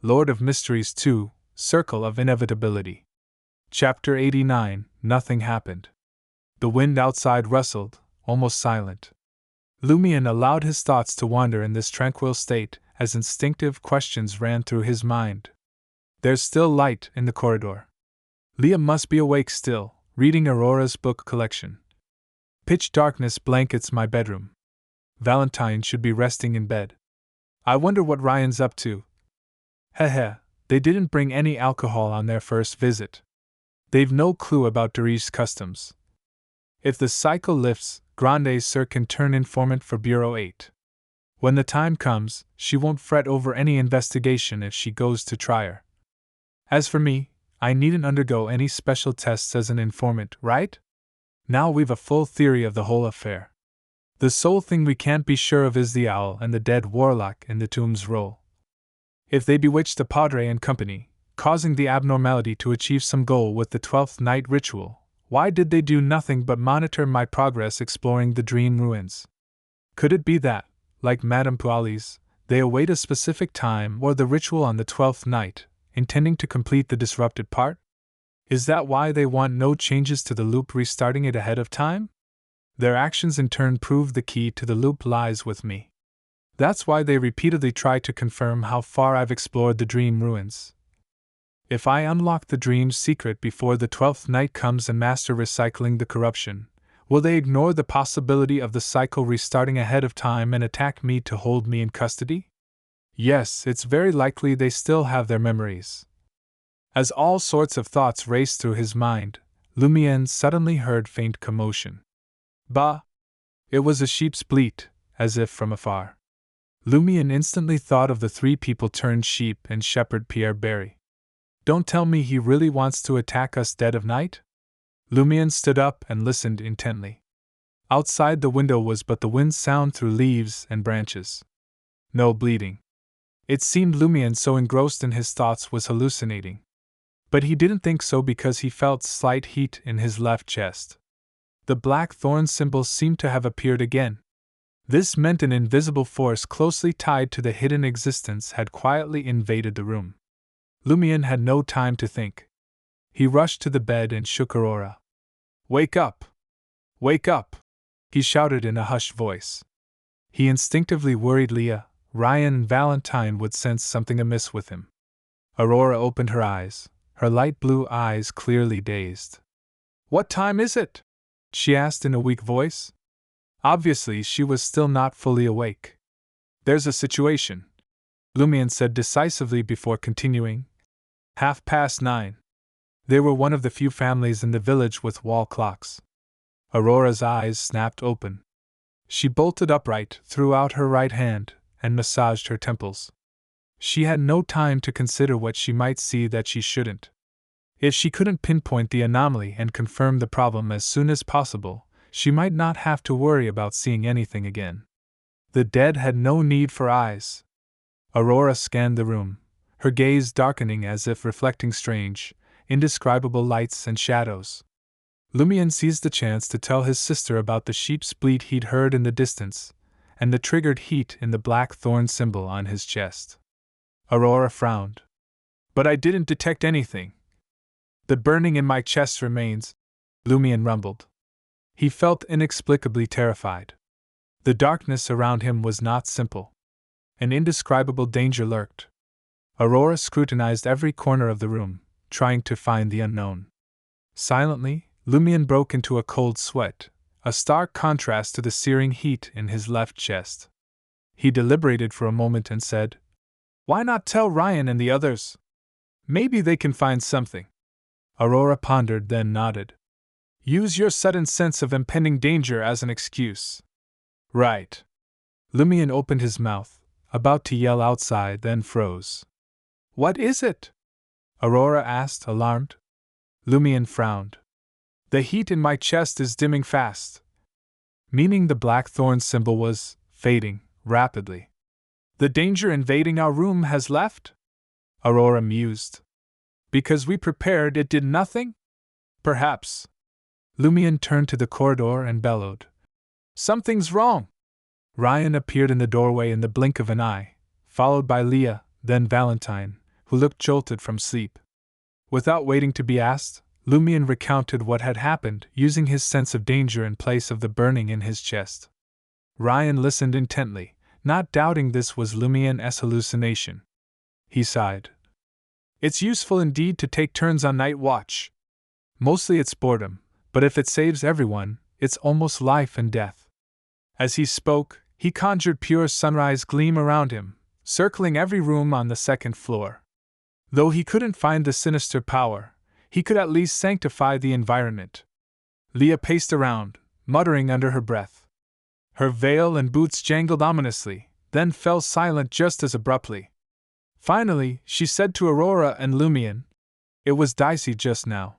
Lord of Mysteries 2, Circle-of-Inevitability. Chapter 89, Nothing happened. The wind outside rustled, almost silent. Lumion allowed his thoughts to wander in this tranquil state as instinctive questions ran through his mind. There's still light in the corridor. Leah must be awake still, reading Aurora's book collection. Pitch darkness blankets my bedroom. Valentine should be resting in bed. I wonder what Ryan's up to. Heh, they didn't bring any alcohol on their first visit. They've no clue about Derige's customs. If the cycle lifts, Grande Sir can turn informant for Bureau 8. When the time comes, she won't fret over any investigation if she goes to try her. As for me, I needn't undergo any special tests as an informant, right? Now we've a full theory of the whole affair. The sole thing we can't be sure of is the owl and the dead warlock in the tomb's role. If they bewitched the Padre and company, causing the abnormality to achieve some goal with the 12th night ritual, why did they do nothing but monitor my progress exploring the dream ruins? Could it be that, like Madame Pualis, they await a specific time or the ritual on the 12th night, intending to complete the disrupted part? Is that why they want no changes to the loop, restarting it ahead of time? Their actions in turn prove the key to the loop lies with me. That's why they repeatedly try to confirm how far I've explored the dream ruins. If I unlock the dream's secret before the 12th night comes and master recycling the corruption, will they ignore the possibility of the cycle restarting ahead of time and attack me to hold me in custody? Yes, it's very likely they still have their memories. As all sorts of thoughts raced through his mind, Lumion suddenly heard faint commotion. Bah! It was a sheep's bleat, as if from afar. Lumion instantly thought of the three people turned sheep and shepherd Pierre Barry. Don't tell me he really wants to attack us dead of night? Lumion stood up and listened intently. Outside the window was but the wind sound through leaves and branches. No bleating. It seemed Lumion, so engrossed in his thoughts, was hallucinating. But he didn't think so because he felt slight heat in his left chest. The black thorn symbol seemed to have appeared again. This meant an invisible force closely tied to the hidden existence had quietly invaded the room. Lumion had no time to think. He rushed to the bed and shook Aurora. "Wake up! Wake up!" he shouted in a hushed voice. He instinctively worried Leah, Ryan and Valentine would sense something amiss with him. Aurora opened her eyes, her light blue eyes clearly dazed. "What time is it?" she asked in a weak voice. Obviously, she was still not fully awake. "There's a situation," Lumion said decisively before continuing. 9:30. They were one of the few families in the village with wall clocks. Aurora's eyes snapped open. She bolted upright, threw out her right hand, and massaged her temples. She had no time to consider what she might see that she shouldn't. If she couldn't pinpoint the anomaly and confirm the problem as soon as possible, she might not have to worry about seeing anything again. The dead had no need for eyes. Aurora scanned the room, her gaze darkening as if reflecting strange, indescribable lights and shadows. Lumion seized the chance to tell his sister about the sheep's bleat he'd heard in the distance, and the triggered heat in the black thorn symbol on his chest. Aurora frowned. "But I didn't detect anything." "The burning in my chest remains," Lumion rumbled. He felt inexplicably terrified. The darkness around him was not simple. An indescribable danger lurked. Aurora scrutinized every corner of the room, trying to find the unknown. Silently, Lumion broke into a cold sweat, a stark contrast to the searing heat in his left chest. He deliberated for a moment and said, "Why not tell Ryan and the others? Maybe they can find something." Aurora pondered, then nodded. "Use your sudden sense of impending danger as an excuse." "Right." Lumion opened his mouth, about to yell outside, then froze. "What is it?" Aurora asked, alarmed. Lumion frowned. "The heat in my chest is dimming fast." Meaning the black thorn symbol was fading rapidly. "The danger invading our room has left?" Aurora mused. "Because we prepared, it did nothing?" "Perhaps." Lumion turned to the corridor and bellowed, "Something's wrong!" Ryan appeared in the doorway in the blink of an eye, followed by Leah, then Valentine, who looked jolted from sleep. Without waiting to be asked, Lumion recounted what had happened, using his sense of danger in place of the burning in his chest. Ryan listened intently, not doubting this was Lumion's hallucination. He sighed. It's useful indeed to take turns on night watch. Mostly it's boredom, but if it saves everyone, it's almost life and death. As he spoke, he conjured pure sunrise gleam around him, circling every room on the second floor. Though he couldn't find the sinister power, he could at least sanctify the environment. Leah paced around, muttering under her breath. Her veil and boots jangled ominously, then fell silent just as abruptly. Finally, she said to Aurora and Lumion, "It was dicey just now.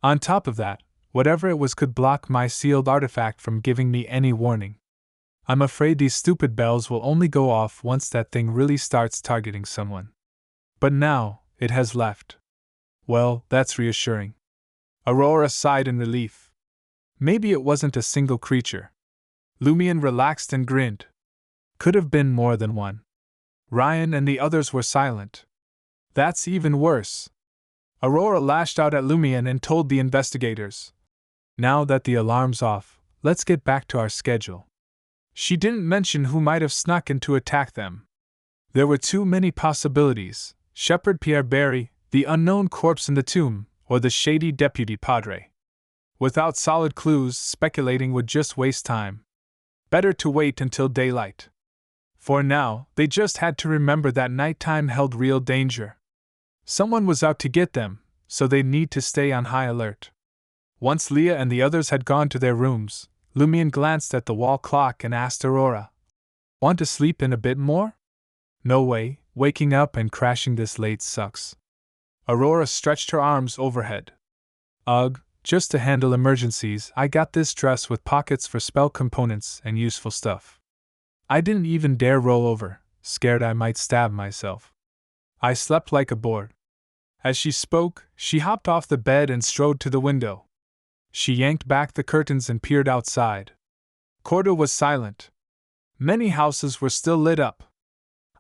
On top of that, whatever it was could block my sealed artifact from giving me any warning. I'm afraid these stupid bells will only go off once that thing really starts targeting someone. But now, it has left." "Well, that's reassuring." Aurora sighed in relief. Maybe it wasn't a single creature. Lumion relaxed and grinned. Could have been more than one. Ryan and the others were silent. That's even worse. Aurora lashed out at Lumion and told the investigators, "Now that the alarm's off, let's get back to our schedule." She didn't mention who might have snuck in to attack them. There were too many possibilities: Shepherd Pierre Barry, the unknown corpse in the tomb, or the shady deputy padre. Without solid clues, speculating would just waste time. Better to wait until daylight. For now, they just had to remember that nighttime held real danger. Someone was out to get them, so they'd need to stay on high alert. Once Leah and the others had gone to their rooms, Lumion glanced at the wall clock and asked Aurora, "Want to sleep in a bit more?" "No way, waking up and crashing this late sucks." Aurora stretched her arms overhead. "Ugh, just to handle emergencies, I got this dress with pockets for spell components and useful stuff. I didn't even dare roll over, scared I might stab myself. I slept like a board." As she spoke, she hopped off the bed and strode to the window. She yanked back the curtains and peered outside. Corda was silent. Many houses were still lit up.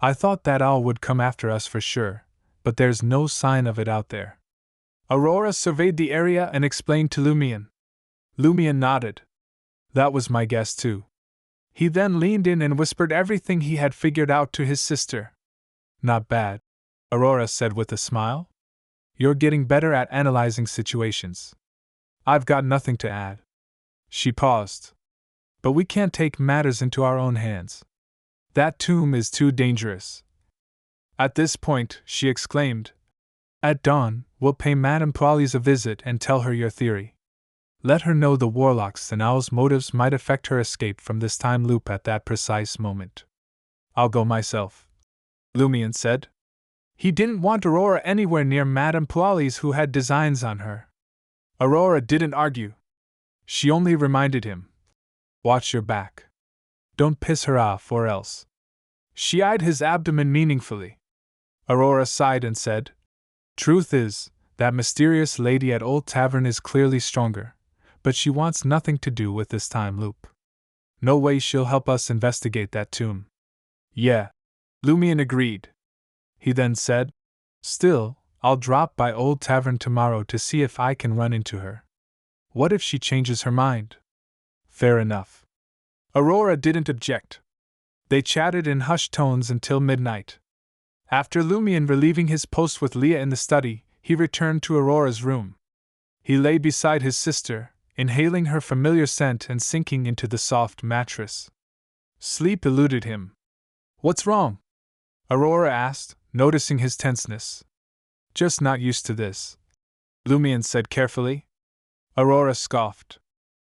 "I thought that owl would come after us for sure, but there's no sign of it out there." Aurora surveyed the area and explained to Lumion. Lumion nodded. "That was my guess too." He then leaned in and whispered everything he had figured out to his sister. "Not bad," Aurora said with a smile. "You're getting better at analyzing situations." "I've got nothing to add." She paused. "But we can't take matters into our own hands. That tomb is too dangerous." At this point, she exclaimed, "At dawn, we'll pay Madame Poilus a visit and tell her your theory. Let her know the warlock's and owl's motives might affect her escape from this time loop at that precise moment." "I'll go myself," Lumion said. He didn't want Aurora anywhere near Madame Poilus, who had designs on her. Aurora didn't argue. She only reminded him, "Watch your back. Don't piss her off or else." She eyed his abdomen meaningfully. Aurora sighed and said, "Truth is, that mysterious lady at Old Tavern is clearly stronger, but she wants nothing to do with this time loop. No way she'll help us investigate that tomb." "Yeah," Lumion agreed. He then said, "Still, I'll drop by Old Tavern tomorrow to see if I can run into her. What if she changes her mind?" "Fair enough." Aurora didn't object. They chatted in hushed tones until midnight. After Lumion relieving his post with Leah in the study, he returned to Aurora's room. He lay beside his sister, inhaling her familiar scent and sinking into the soft mattress. Sleep eluded him. "What's wrong?" Aurora asked, noticing his tenseness. "Just not used to this," Lumion said carefully. Aurora scoffed.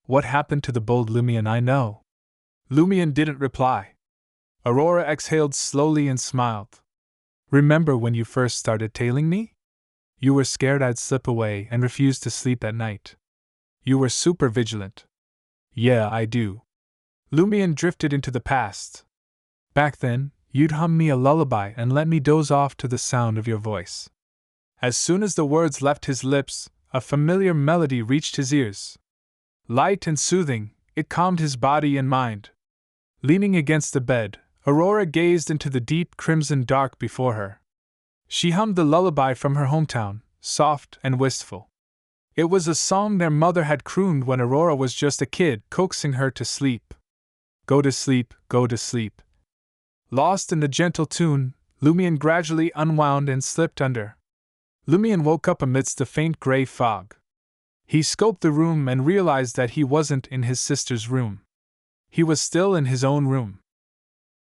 "What happened to the bold Lumion I know?" Lumion didn't reply. Aurora exhaled slowly and smiled. "Remember when you first started tailing me? You were scared I'd slip away and refused to sleep at night. You were super vigilant." "Yeah, I do." Lumion drifted into the past. "Back then, you'd hum me a lullaby and let me doze off to the sound of your voice." As soon as the words left his lips, a familiar melody reached his ears. Light and soothing, it calmed his body and mind. Leaning against the bed, Aurora gazed into the deep crimson dark before her. She hummed the lullaby from her hometown, soft and wistful. It was a song their mother had crooned when Aurora was just a kid, coaxing her to sleep. Go to sleep, go to sleep. Lost in the gentle tune, Lumion gradually unwound and slipped under. Lumion woke up amidst a faint gray fog. He scoped the room and realized that he wasn't in his sister's room. He was still in his own room.